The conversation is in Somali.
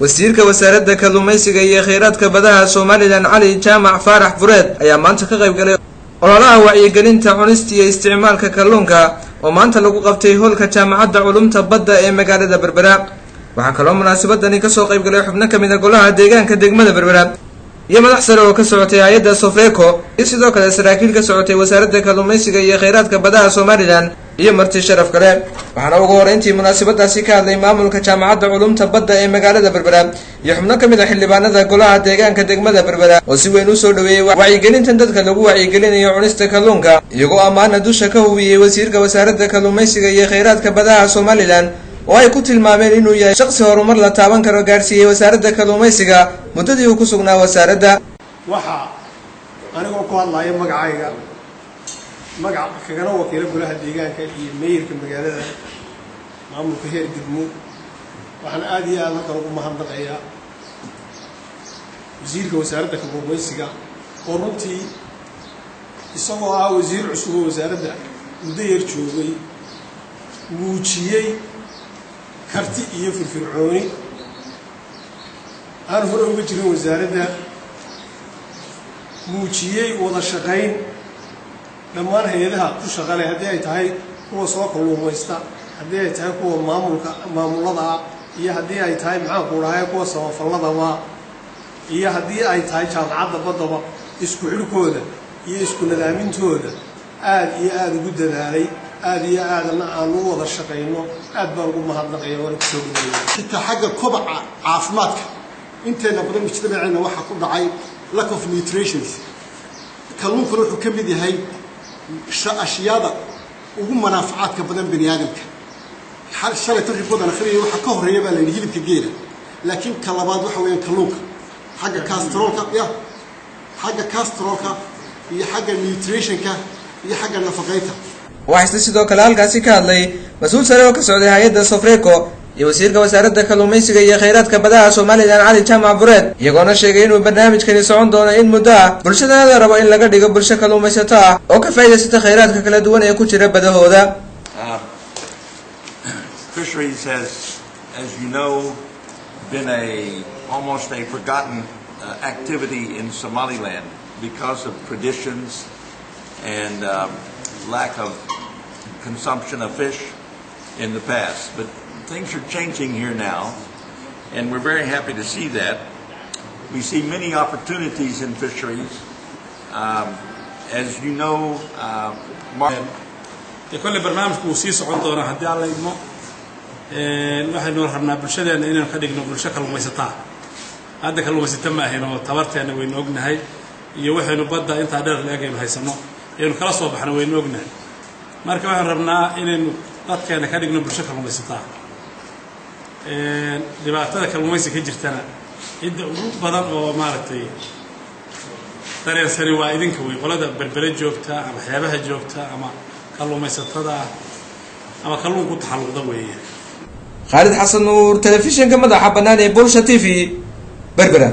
wasiirka wasaaradda kalluumaysiga iyo kheyraadka badaha Soomaaliland Cali Jaamac Faarax Fureed ayaa maanta ka qayb galay ololaha wacyigelinta cunista iyo isticmaalka kalluunka oo maanta lagu qabtay hoolka jaamacadda culumta badda ee magaalada Berbera. waxaa kaloo munaasabadani ka soo qayb galay xubno kamid ah golaha deegaanka degmada Berbera iyo madax sare oo ka socotay hay'adda Sofeco iyo sidoo kale saraakiil ka socotay wasaaradda kalluumaysiga iyo kheyraadka badaha Soomaaliland iyo marti sharaf kale. waxaana ugu horeyntii munaasabadaasi ka hadlay maamulka jaamacadda culumta badda ee magaalada Berbera iyo xubno kamid ah xildhibaanada golaha deegaanka degmada Berbera oo si weyn u soo dhaweeyay wacyigelinta dadka lagu wacyigelinayo cunista kalluunka, iyagoo ammaana dusha ka hubiyay wasiirka wasaaradda kalluumaysiga iyo kheyraadka badaha Soomaaliland oo ay ku tilmaameen inuu yahay shakhsi horumar la taaban karo gaarsiiyay wasaaradda kalluumaysiga muddadii uu ku sugnaa wasaaradda. waxa anigoo ku hadlayo magacayga kagana wakiilo golaha deegaanka iyo mayorka magaalada maamulka heer degmo, waxaan aad iyo aad halkan ugu mahadnaqayaa wasiirka wasaaradda kalluumaysiga oo runtii isagoo ah wasiir cusub oo wasaaradda muddo yar joogay muujiyey karti iyo firfircooni aan hore uga jirin wasaaradda, muujiyey wada shaqayn dhammaan hay'adaha ku shaqale haddii ay tahay kuwa soo kalluumaysta, haddii ay tahay kuwa maamulada iyo haddii ay tahay maxaan ku dhahay kuwa samafalladaba iyo haddii ay tahay jaamacadda baddaba isku xidhkooda iyo isku nadaamintooda aad iyo aad ugu dadaalay, aad iyo aadna aan u wada shaqayno. aad baan ugu mahadnaqaya waan ku soo dhaweeyay xitaa xagga kobaca caafimaadka inteena badan mujtamaceena waxa ku dhacay lack of nutrition. kalluunku wuxuu ka mid yahay ashyaada ugu manaafacaadka badan bani aadamka. shalay tarikoodan akhriyo waxa ka horeeya baa la yidhi hilibka geela, laakiin ka labaad waxa weeyaan kalluunka xagga cholesterolka iyo xagga nutritionka iyo xagga nafaqeynta. waxaa sidoo kale halkaasi ka hadlay mas'uul sare oo ka socday hay'adda Sofeco iyo wasiirka wasaaradda kalluumaysiga iyo kheyraadka badaha Soomaaliland Cali Jaamac Fureed, iyagoona sheegay inuu barnaamijkani socon doono in muddo ah bulshada rabo in laga dhigo bulsho kalluumaysato ah oo ka faa'iidaysata kheyraadka kala duwan ee ku jira badahooda. Fisheries has, as you know, been almost a forgotten activity in Somaliland because of traditions and lack of consumption of fish in the past. But things are changing here now, and we're very happy to see that. We see many opportunities in fisheries. As you know, كل برنامج كوسيس عندنا هدي على إدمو واحد نور حنا برشلنا إننا خدينا برشة كلوميستا هذا كلوميستا ما هنا تبرت أنا وين وجنا هاي يوحي نبضة أنت عدل لقيم هاي سنة يعني خلاص وضح إحنا وين وجنا marka waxaan rabnaa inaynu dadkeena ka dhigno bulsho kalluumaysato dhibaatada kalluumaysiga ka jirtana cidda ugu badan oo maaragtay dareensani waa idinka way qolada Berbera joogta ama xeebaha joogta ama kalluumaysatada ama kalluunku taxalluqda weeye. Khalid Xasan Nuur, telefishinka madaxa bannaan ee Bulsha TV, Berbera.